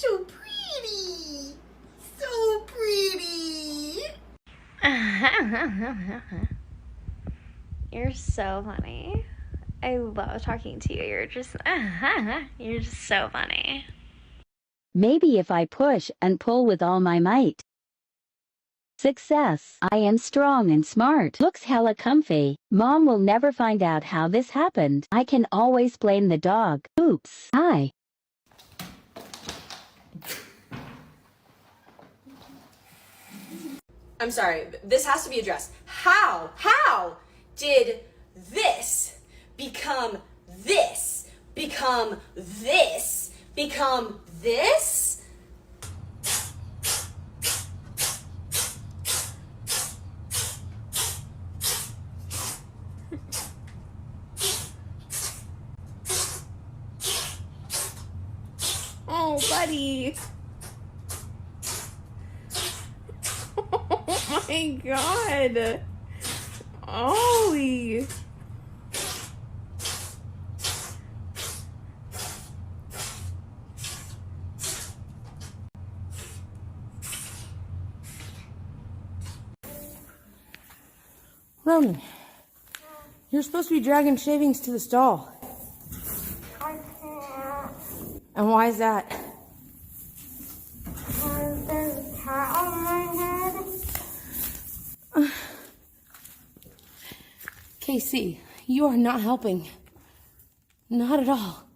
so pretty. So pretty. You're so funny. I love talking to you. You're just so funny. Maybe if I push and pull with all my might. Success. I am strong and smart. Looks hella comfy. Mom will never find out how this happened. I can always blame the dog. Oops. Hi. I'm sorry, this has to be addressed. How did this become this, become this, become this? Oh, buddy. Oh my God. Ollie. Ronan, you're supposed to be dragging shavings to the stall. I can't. And why is that? Because there's a cat on my head. Casey, you are not helping. Not at all.